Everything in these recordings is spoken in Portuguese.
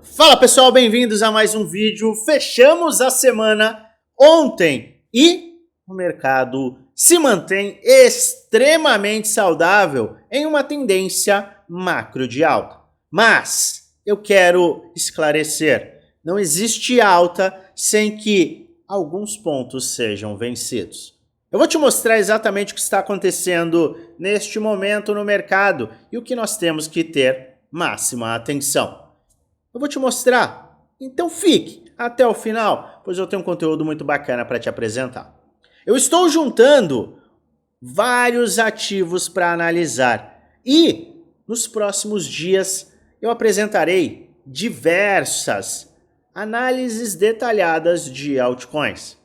Fala pessoal, bem-vindos a mais um vídeo. Fechamos a semana ontem e o mercado se mantém extremamente saudável em uma tendência macro de alta. Mas eu quero esclarecer, não existe alta sem que alguns pontos sejam vencidos. Eu vou te mostrar exatamente o que está acontecendo neste momento no mercado e o que nós temos que ter máxima atenção. Eu vou te mostrar, então fique até o final, pois eu tenho um conteúdo muito bacana para te apresentar. Eu estou juntando vários ativos para analisar e nos próximos dias eu apresentarei diversas análises detalhadas de altcoins.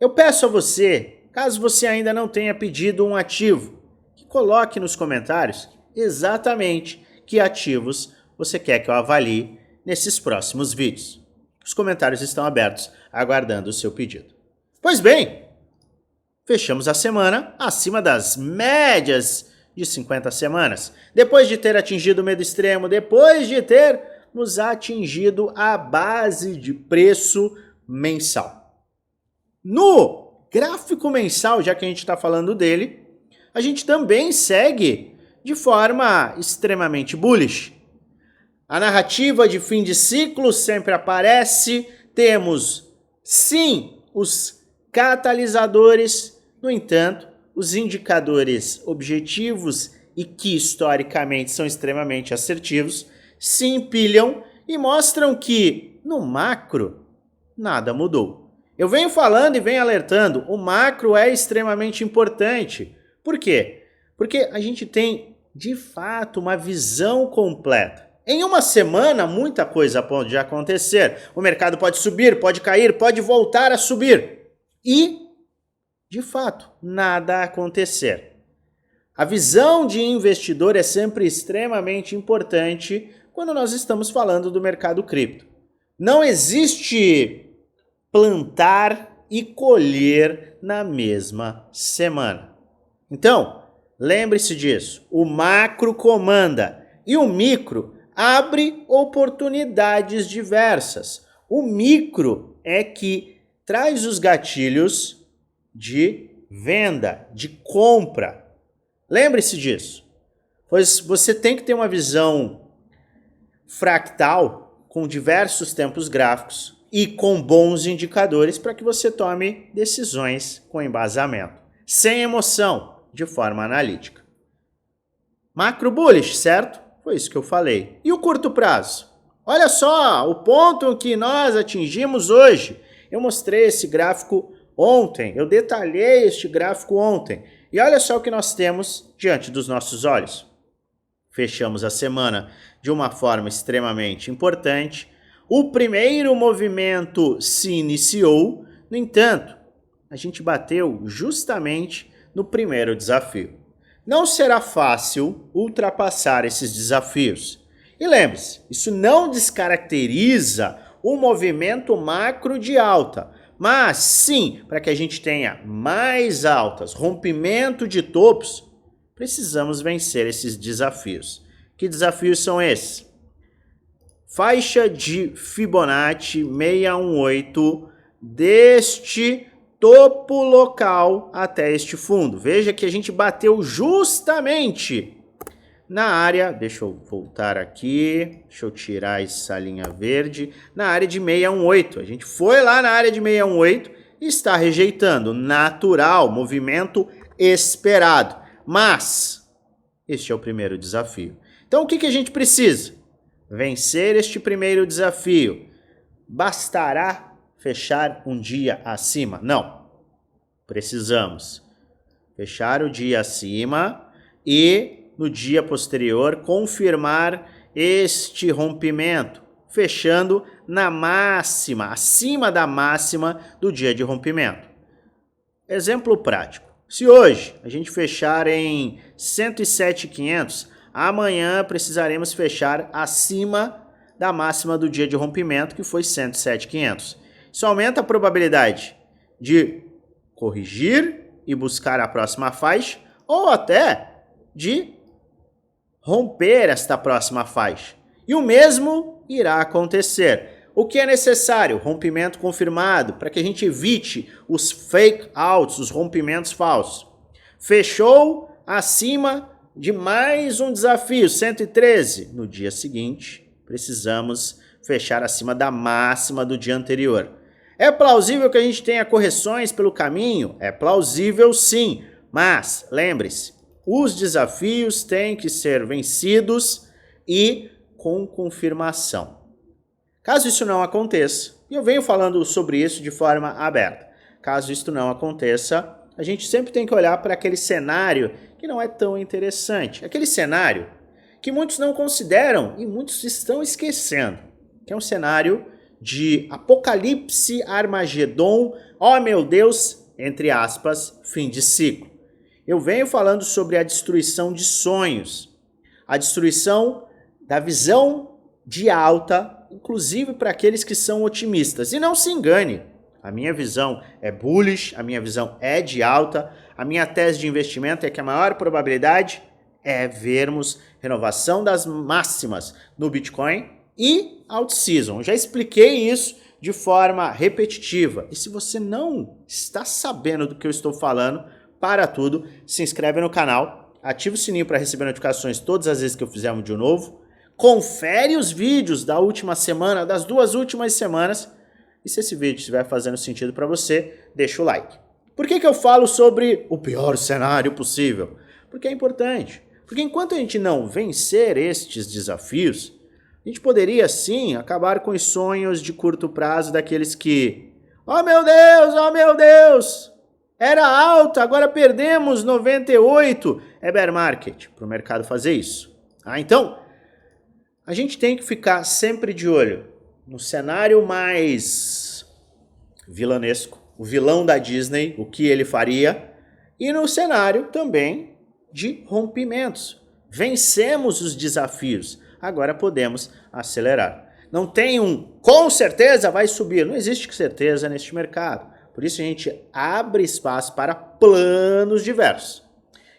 Eu peço a você, caso você ainda não tenha pedido um ativo, que coloque nos comentários exatamente que ativos você quer que eu avalie nesses próximos vídeos. Os comentários estão abertos, aguardando o seu pedido. Pois bem, fechamos a semana acima das médias de 50 semanas. Depois de ter atingido o medo extremo, depois de termos atingido a base de preço mensal. No gráfico mensal, já que a gente está falando dele, a gente também segue de forma extremamente bullish. A narrativa de fim de ciclo sempre aparece, temos sim os catalisadores, no entanto, os indicadores objetivos e que historicamente são extremamente assertivos, se empilham e mostram que no macro nada mudou. Eu venho falando e venho alertando, o macro é extremamente importante. Por quê? Porque a gente tem de fato uma visão completa. Em uma semana, muita coisa pode acontecer. O mercado pode subir, pode cair, pode voltar a subir. E, de fato, nada acontecer. A visão de investidor é sempre extremamente importante quando nós estamos falando do mercado cripto. Não existe plantar e colher na mesma semana. Então, lembre-se disso. O macro comanda e o micro abre oportunidades diversas. O micro é que traz os gatilhos de venda, de compra. Lembre-se disso, pois você tem que ter uma visão fractal com diversos tempos gráficos e com bons indicadores para que você tome decisões com embasamento, sem emoção, de forma analítica. Macro bullish, certo? Foi isso que eu falei. E o curto prazo? Olha só, o ponto que nós atingimos hoje. Eu mostrei esse gráfico ontem, eu detalhei este gráfico ontem. E olha só o que nós temos diante dos nossos olhos. Fechamos a semana de uma forma extremamente importante. O primeiro movimento se iniciou, no entanto, a gente bateu justamente no primeiro desafio. Não será fácil ultrapassar esses desafios. E lembre-se, isso não descaracteriza o movimento macro de alta, mas sim, para que a gente tenha mais altas, rompimento de topos, precisamos vencer esses desafios. Que desafios são esses? Faixa de Fibonacci 618 deste topo local até este fundo. Veja que a gente bateu justamente na área, deixa eu voltar aqui, deixa eu tirar essa linha verde, na área de 618. A gente foi lá na área de 618 e está rejeitando, natural, movimento esperado. Mas este é o primeiro desafio. Então o que a gente precisa? Vencer este primeiro desafio. Bastará fechar um dia acima? Não. Precisamos fechar o dia acima e no dia posterior confirmar este rompimento, fechando na máxima, acima da máxima do dia de rompimento. Exemplo prático. Se hoje a gente fechar em 107.500, amanhã precisaremos fechar acima da máxima do dia de rompimento, que foi 107.500. Isso aumenta a probabilidade de corrigir e buscar a próxima faixa ou até de romper esta próxima faixa. E o mesmo irá acontecer. O que é necessário? Rompimento confirmado, para que a gente evite os fake outs, os rompimentos falsos. Fechou acima de mais um desafio, 113. No dia seguinte, precisamos fechar acima da máxima do dia anterior. É plausível que a gente tenha correções pelo caminho? É plausível sim, mas lembre-se, os desafios têm que ser vencidos e com confirmação. Caso isso não aconteça, e eu venho falando sobre isso de forma aberta, caso isso não aconteça, a gente sempre tem que olhar para aquele cenário que não é tão interessante. Aquele cenário que muitos não consideram e muitos estão esquecendo, que é um cenário de apocalipse, Armagedon, oh meu Deus, entre aspas, fim de ciclo. Eu venho falando sobre a destruição de sonhos, a destruição da visão de alta, inclusive para aqueles que são otimistas. E não se engane, a minha visão é bullish, a minha visão é de alta, a minha tese de investimento é que a maior probabilidade é vermos renovação das máximas no Bitcoin e out-season. Já expliquei isso de forma repetitiva. E se você não está sabendo do que eu estou falando, para tudo, se inscreve no canal, ativa o sininho para receber notificações todas as vezes que eu fizer um vídeo novo, confere os vídeos da última semana, das 2 últimas semanas, e se esse vídeo estiver fazendo sentido para você, deixa o like. Por que eu falo sobre o pior cenário possível? Porque é importante. Porque enquanto a gente não vencer estes desafios, a gente poderia sim acabar com os sonhos de curto prazo daqueles que, oh meu Deus, era alta, agora perdemos 98, é bear market para o mercado fazer isso. Então, a gente tem que ficar sempre de olho no cenário mais vilanesco, o vilão da Disney, o que ele faria, e no cenário também de rompimentos. Vencemos os desafios, agora podemos acelerar. Não tem com certeza vai subir, não existe certeza neste mercado. Por isso a gente abre espaço para planos diversos.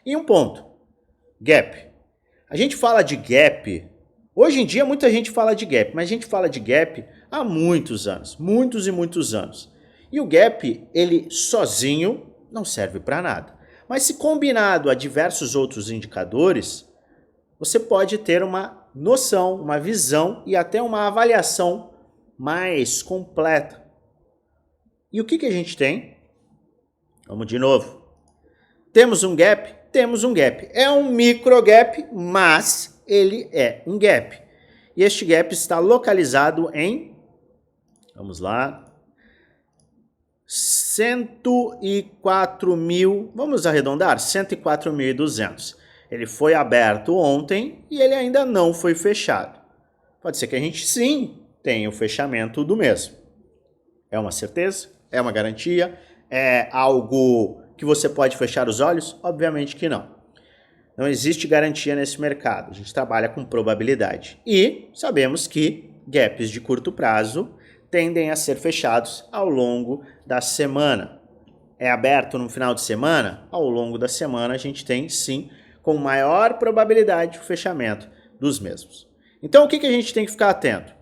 E um ponto, gap. A gente fala de gap, hoje em dia muita gente fala de gap, mas a gente fala de gap há muitos anos, muitos e muitos anos. E o gap, ele sozinho não serve para nada. Mas se combinado a diversos outros indicadores, você pode ter uma noção, uma visão e até uma avaliação mais completa. E o que a gente tem? Vamos de novo. Temos um gap? Temos um gap. É um micro gap, mas ele é um gap. E este gap está localizado em, vamos lá, 104 mil, vamos arredondar, 104.200. Ele foi aberto ontem e ele ainda não foi fechado. Pode ser que a gente sim tenha o fechamento do mesmo. É uma certeza? É uma garantia? É algo que você pode fechar os olhos? Obviamente que não. Não existe garantia nesse mercado. A gente trabalha com probabilidade. E sabemos que gaps de curto prazo tendem a ser fechados ao longo da semana. É aberto no final de semana? Ao longo da semana a gente tem sim, com maior probabilidade, o fechamento dos mesmos. Então o que a gente tem que ficar atento?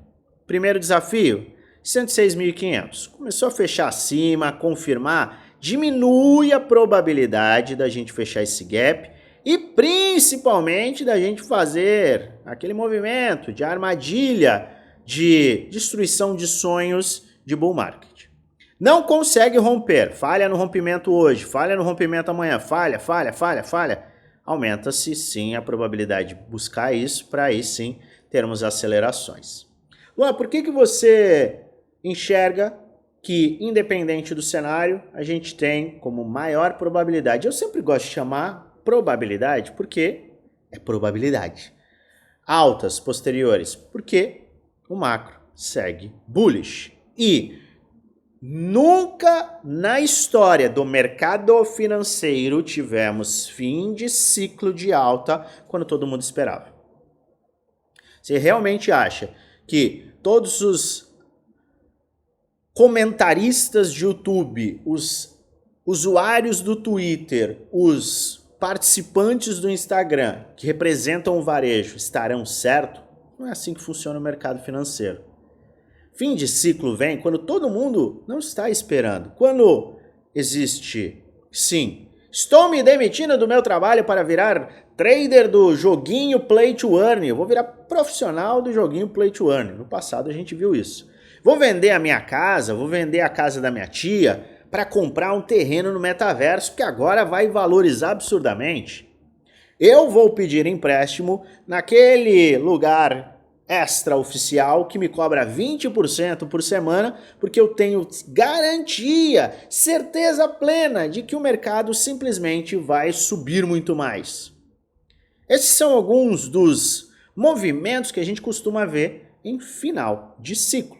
Primeiro desafio, 106.500. Começou a fechar acima, confirmar, diminui a probabilidade da gente fechar esse gap e principalmente da gente fazer aquele movimento de armadilha, de destruição de sonhos de bull market. Não consegue romper, falha no rompimento hoje, falha no rompimento amanhã, falha. Aumenta-se sim a probabilidade de buscar isso para aí sim termos acelerações. Luan, por que você enxerga que, independente do cenário, a gente tem como maior probabilidade? Eu sempre gosto de chamar probabilidade porque é probabilidade. Altas posteriores, porque o macro segue bullish. E nunca na história do mercado financeiro tivemos fim de ciclo de alta quando todo mundo esperava. Você realmente acha que todos os comentaristas de YouTube, os usuários do Twitter, os participantes do Instagram que representam o varejo estarão certos? Não é assim que funciona o mercado financeiro. Fim de ciclo vem quando todo mundo não está esperando. Quando existe, sim, estou me demitindo do meu trabalho para virar trader do joguinho Play to Earn. Eu vou virar profissional do joguinho Play to Earn. No passado a gente viu isso. Vou vender a minha casa, vou vender a casa da minha tia para comprar um terreno no metaverso que agora vai valorizar absurdamente. Eu vou pedir empréstimo naquele lugar extraoficial que me cobra 20% por semana, porque eu tenho garantia, certeza plena de que o mercado simplesmente vai subir muito mais. Esses são alguns dos movimentos que a gente costuma ver em final de ciclo.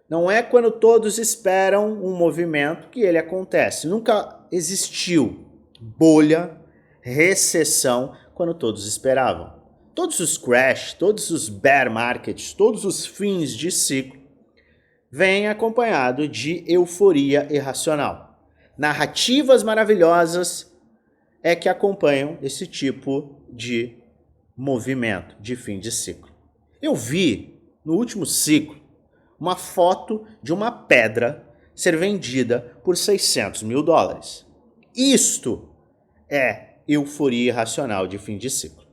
Não é quando todos esperam um movimento que ele acontece. Nunca existiu bolha, recessão, quando todos esperavam. Todos os crash, todos os bear markets, todos os fins de ciclo vêm acompanhado de euforia irracional. Narrativas maravilhosas é que acompanham esse tipo de movimento de fim de ciclo. Eu vi no último ciclo uma foto de uma pedra ser vendida por $600 mil. Isto é euforia irracional de fim de ciclo.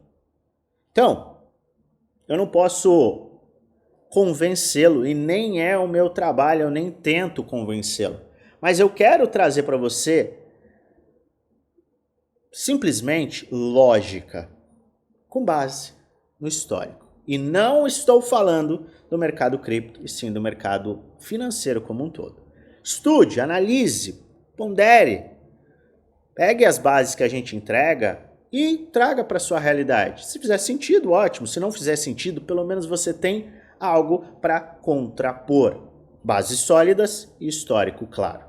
Então, eu não posso convencê-lo e nem é o meu trabalho, eu nem tento convencê-lo. Mas eu quero trazer para você simplesmente lógica, com base no histórico. E não estou falando do mercado cripto, e sim do mercado financeiro como um todo. Estude, analise, pondere, pegue as bases que a gente entrega e traga para a sua realidade. Se fizer sentido, ótimo. Se não fizer sentido, pelo menos você tem algo para contrapor. Bases sólidas e histórico claro.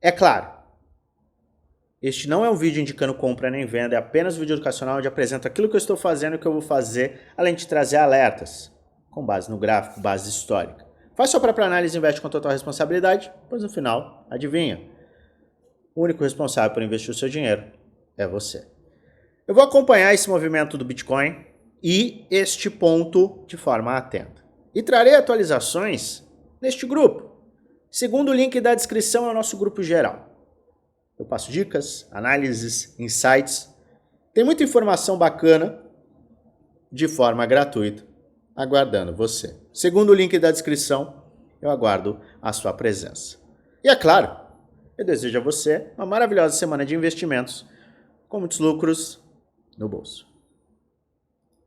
É claro, este não é um vídeo indicando compra nem venda, é apenas um vídeo educacional onde apresento aquilo que eu estou fazendo e o que eu vou fazer, além de trazer alertas, com base no gráfico, base histórica. Faz sua própria análise e investe com total responsabilidade, pois no final, adivinha, o único responsável por investir o seu dinheiro é você. Eu vou acompanhar esse movimento do Bitcoin e este ponto de forma atenta. E trarei atualizações neste grupo. Segundo o link da descrição é o nosso grupo geral. Eu passo dicas, análises, insights. Tem muita informação bacana de forma gratuita, aguardando você. Segundo o link da descrição, eu aguardo a sua presença. E é claro, eu desejo a você uma maravilhosa semana de investimentos com muitos lucros no bolso.